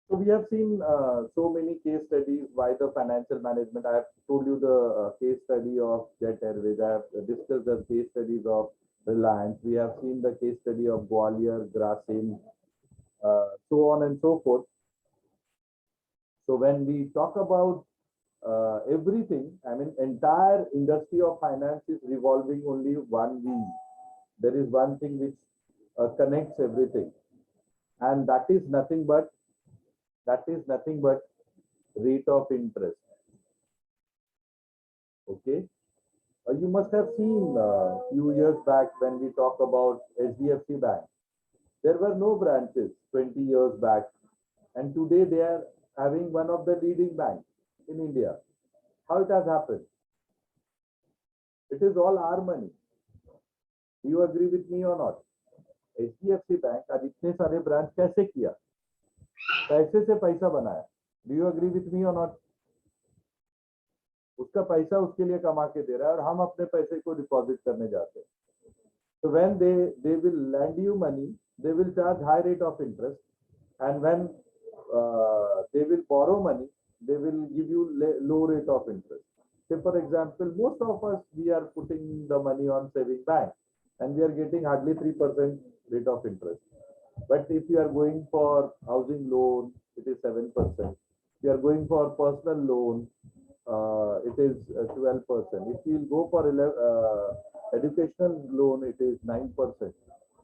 So we have seen so many case studies why the financial management. I have told you the case study of Jet Airways. I have discussed the case studies of Reliance. We have seen the case study of Gwalior, Grasim, so on and so forth. So when we talk about everything, I mean, entire industry of finance is revolving only one wheel. There is one thing which connects everything, and that is nothing but rate of interest. Okay, you must have seen few years back when we talk about HDFC Bank. There were no branches 20 years back, and today they are having one of the leading banks in India. How it has happened? It is all our money. Do you agree with me or not? HDFC Bank आज इतने सारे branch कैसे किया? पैसे से पैसा बनाया. Do you agree with me or not? उसका पैसा उसके लिए कमा के दे रहा है और हम अपने पैसे को डिपॉजिट करने जाते हैं. So when they will lend you money, they will charge high rate of interest, and when they will borrow money, they will give you low rate of interest. Say for example, most of us we are putting the money on saving bank, and we are getting hardly 3% rate of interest. But if you are going for housing loan, it is 7%. If you are going for personal loan, it is 12%. If you go for educational loan, it is 9%.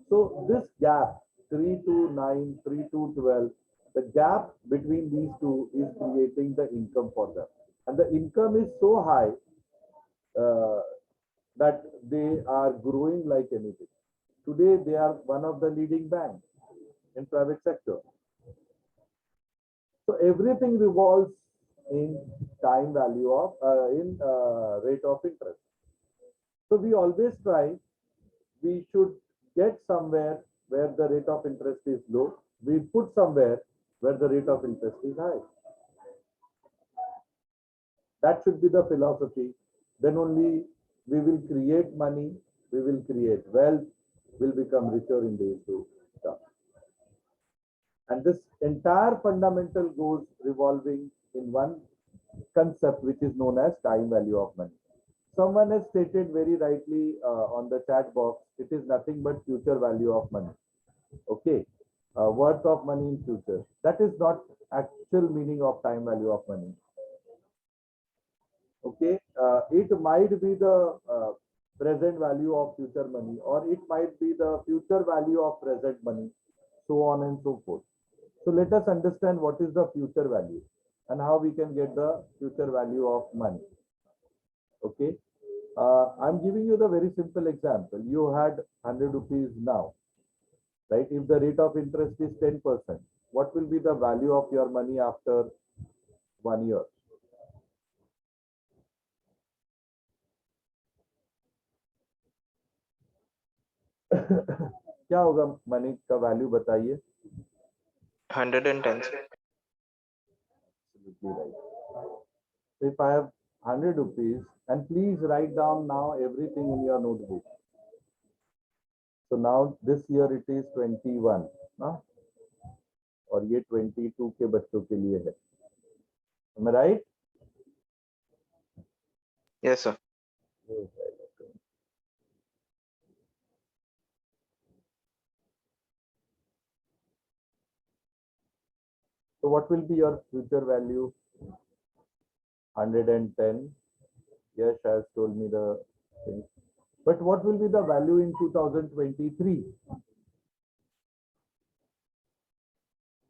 So this gap, 3 to 9, 3 to 12, the gap between these two is creating the income for them. And the income is so high uh, that they are growing like anything. Today, they are one of the leading banks in private sector. So everything revolves in time value of in rate of interest. So we always try. We should get somewhere where the rate of interest is low. We put somewhere where the rate of interest is high. That should be the philosophy. Then only we will create money. We will create wealth. Will become richer in days to come. And this entire fundamental goes revolving in one concept which is known as time value of money. Someone has stated very rightly on the chat box, it is nothing but future value of money. Okay, worth of money in future. That is not actual meaning of time value of money. Okay, it might be the present value of future money, or it might be the future value of present money, so on and so forth. So let us understand what is the future value and how we can get the future value of money. Okay, I'm giving you the very simple example. You had 100 rupees now, right? If the rate of interest is 10%, what will be the value of your money after 1 year? क्या होगा money का value बताइए? 110. Absolutely right. So if I have 100 rupees, and please write down now everything in your notebook. So now this year it is 21, ना? और ये 22 के बच्चों के लिए है. Am I right? Yes, sir. So what will be your future value? 110. Yash has told me the thing. But what will be the value in 2023?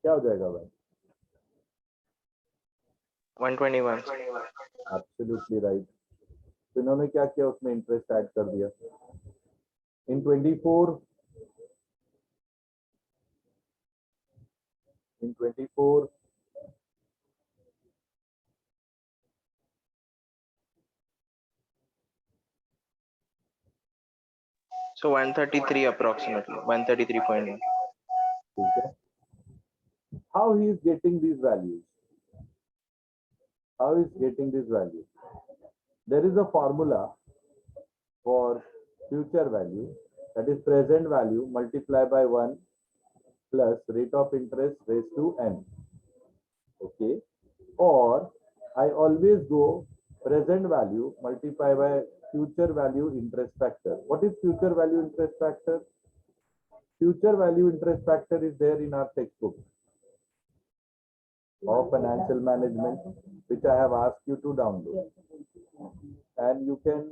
क्या हो जाएगा भाई? 121. Absolutely right. तो इन्होंने क्या किया, उसमें इंटरेस्ट ऐड कर दिया. In 24, in 24, So 133 approximately. 133.1. okay. How he is getting these values? How is getting these values? There is a formula for future value, that is present value multiplied by 1 plus rate of interest raised to n. Okay, or I always go present value multiply by future value interest factor. What is future value interest factor? Future value interest factor is there in our textbook of financial management, which I have asked you to download. And you can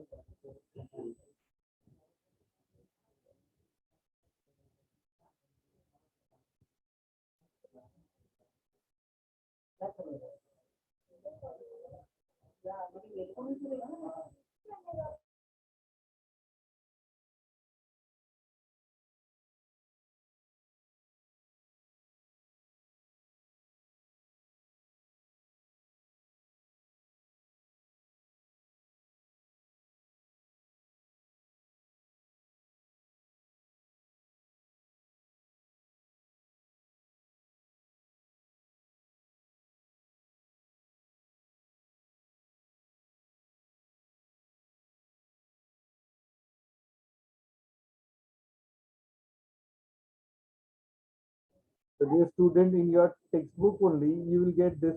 so dear student, in your textbook only, you will get this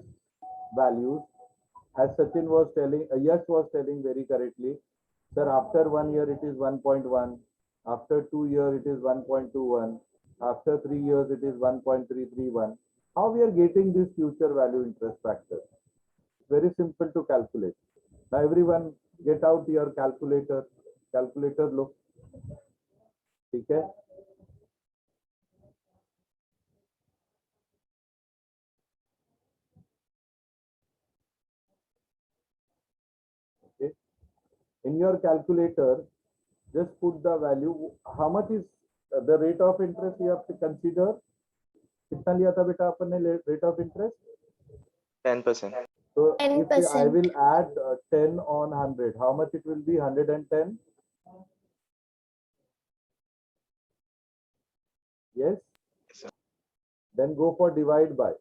values. As Sachin was telling, Yash was telling very correctly, sir, after 1 year it is 1.1, after 2 years it is 1.21, after 3 years it is 1.331. How we are getting this future value interest factor? Very simple to calculate. Now everyone get out your calculator. Calculator look. ठीक है? Okay. In your calculator, just put the value. How much is the rate of interest you have to consider? कितना लिया था बेटा अपन ने rate of interest? 10%. So if I 10%. will add 10 on 100, how much it will be? 110? Yes? Yes, sir. Then go for divide by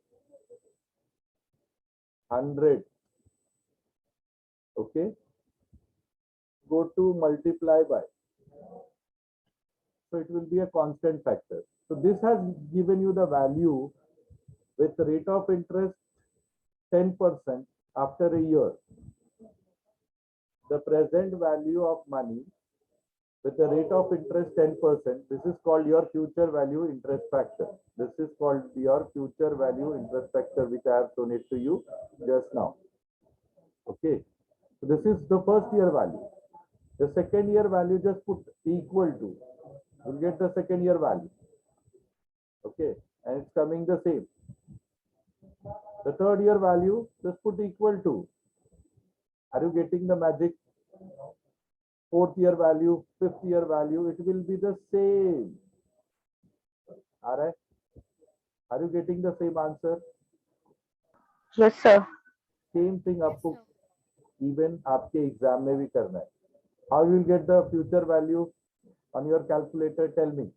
100. Okay? Go to multiply by. So it will be a constant factor. So this has given you the value with the rate of interest 10% after a year. The present value of money with the rate of interest 10%, this is called your future value interest factor. This is called your future value interest factor, which I have shown it to you just now. Okay. So this is the first year value. The second year value, just put equal to. You'll get the second year value. Okay. And it's coming the same. The third year value, just put equal to. Are you getting the magic? Fourth year value, fifth year value, it will be the same. All right. Are you getting the same answer? Yes, sir. Same thing आपको even आपके exam में भी करना है. How you will get the future value on your calculator? Tell me.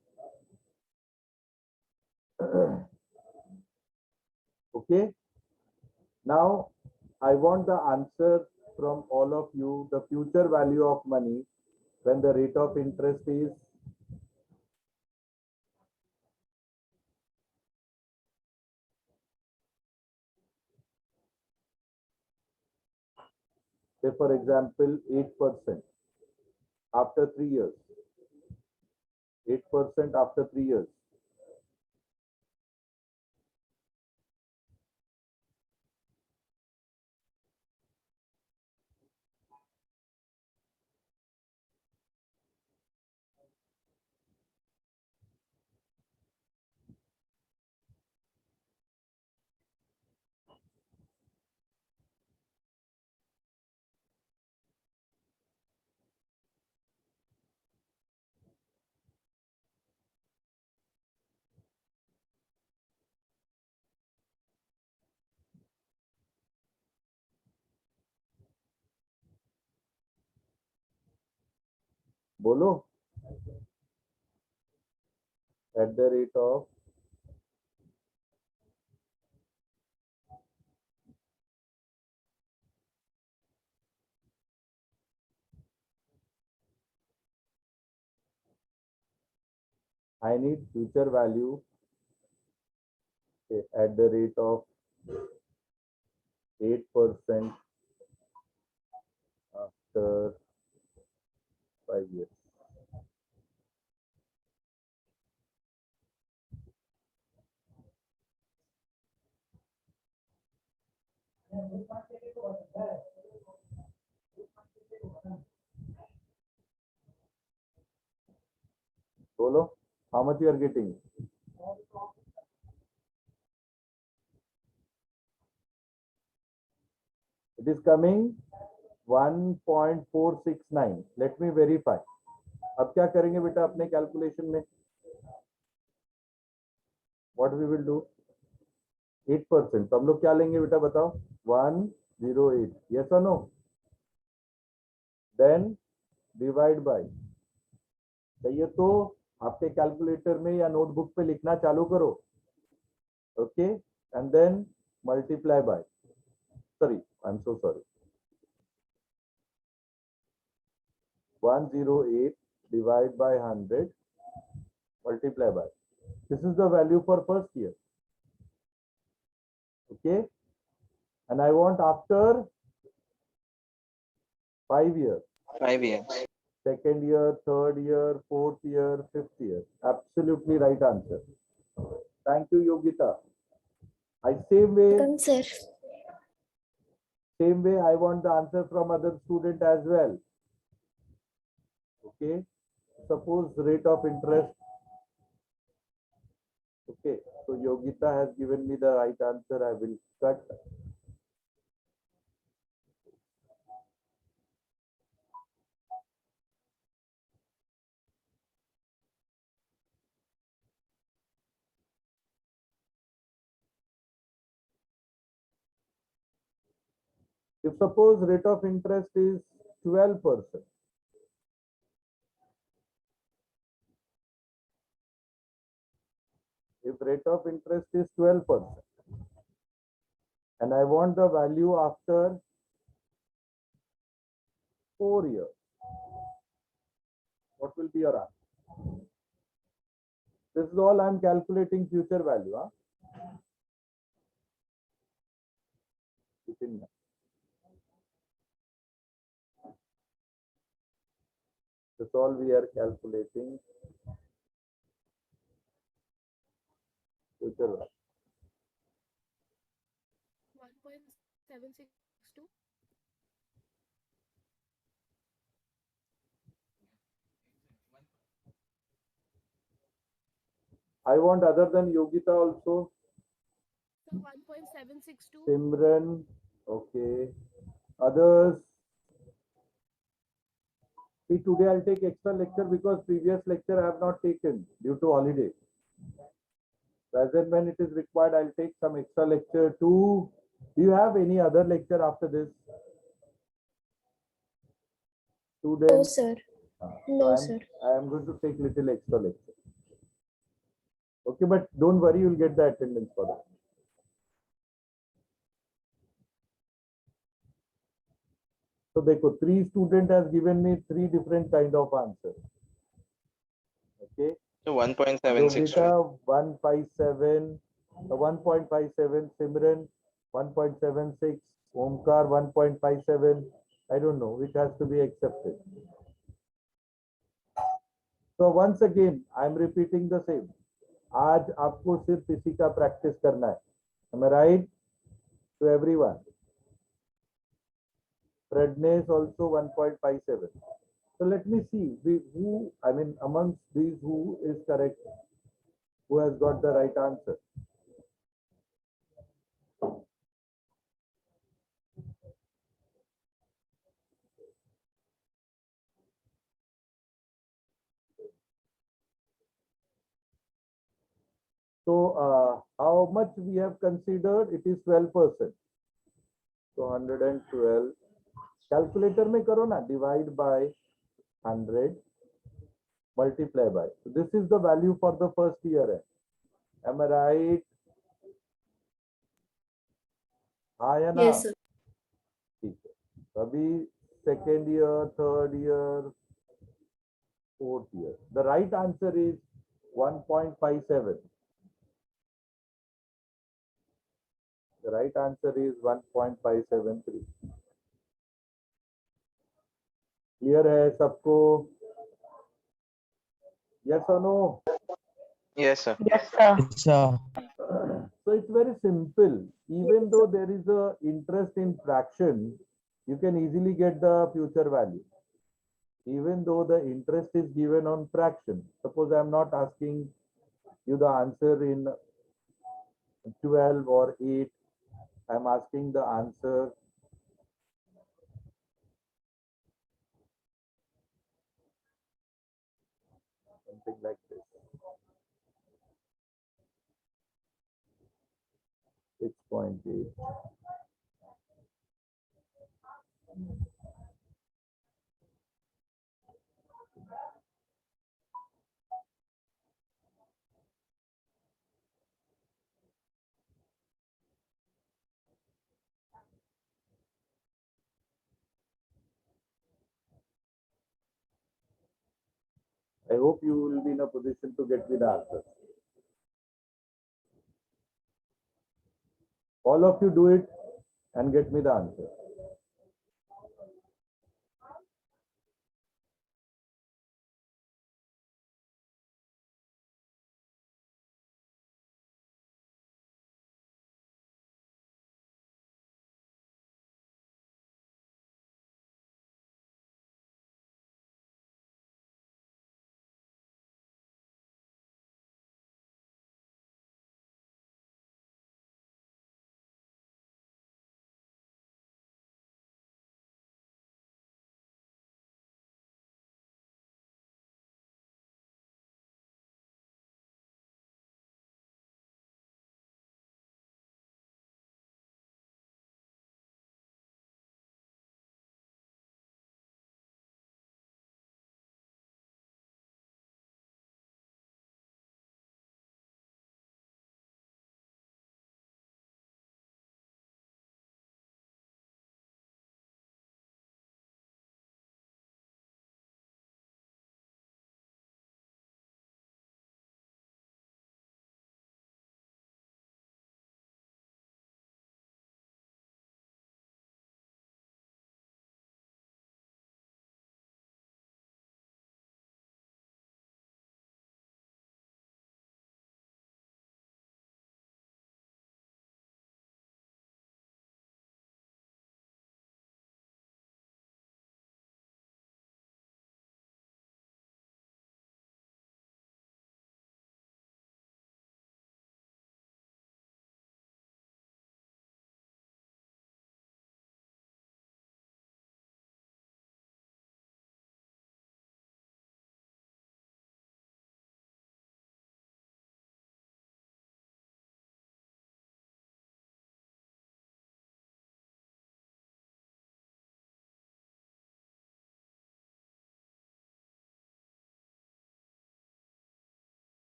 Okay. Now I want the answer from all of you. The future value of money when the rate of interest is say for example 8% after 3 years. 8% after 3 years. बोलो. At the rate of I need future value at the rate of 8% after 5 years. Bolo, how much you are getting? It is coming 1.469. Let me verify. अब क्या करेंगे बेटा अपने calculation में? What we will do? 8%. तो हम लोग क्या लेंगे बेटा बताओ? 108. Yes or no? Then divide by. चाहिए तो आपके कैलकुलेटर में या नोटबुक पे लिखना चालू करो. Okay? And then multiply by. Sorry, I'm so sorry. 108 divide by 100 multiply by. This is the value for first year. Okay? And I want after 5 years. 5 years. Second year, third year, fourth year, fifth year. Absolutely right answer. Thank you, Yogita. Same way I want the answer from other student as well. Okay. Suppose rate of interest. Okay. So Yogita has given me the right answer. I will cut. If suppose rate of interest is 12%, if rate of interest is 12%, and I want the value after 4 years, what will be your answer? This is all I am calculating future value. Huh? Keep in mind. That's all we are calculating future value. 1.762. I want other than Yogita also. So 1.762. Simran, okay. Others. See, today I'll take extra lecture because previous lecture I have not taken due to holiday. As and when it is required, I'll take some extra lecture too. Do you have any other lecture after this? Students? No, sir. No, sir. I am going to take little extra lecture. Okay, but don't worry, you'll get the attendance for that. So देखो, 3 student has given me 3 different kind of answers. Okay. So 1.76. Yogita 157, 1.57, Simran 1.76, Omkar 1.57. I don't know, it has to be accepted. So once again, I am repeating the same. आज आपको सिर्फ इसी का practice करना है. Am I right? To everyone. Fredness also 1.57. So let me see who, I mean, amongst these, who is correct, who has got the right answer. So how much we have considered? It is 12%. So 112. Calculator में करो ना, divide by 100, multiply by. So this is the value for the first year. Am I right? हाँ या ना? Yes, sir. ठीक है. अभी second year, third year, fourth year. The right answer is 1.57. The right answer is 1.573. Clear है सबको? Yes or no? Yes, sir. Yes, sir. So it's very simple. Even though there is a interest in fraction, you can easily get the future value. Even though the interest is given on fraction. Suppose I'm not asking you the answer in 12 or 8. I'm asking the answer something like this. 6.8. I hope you will be in a position to get me the answer. All of you do it and get me the answer.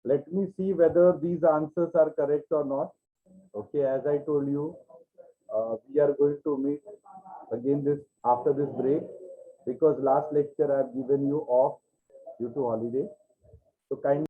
Let me see whether these answers are correct or not. Okay, as I told you, we are going to meet again this after this break, because last lecture I have given you off due to holiday. So kindly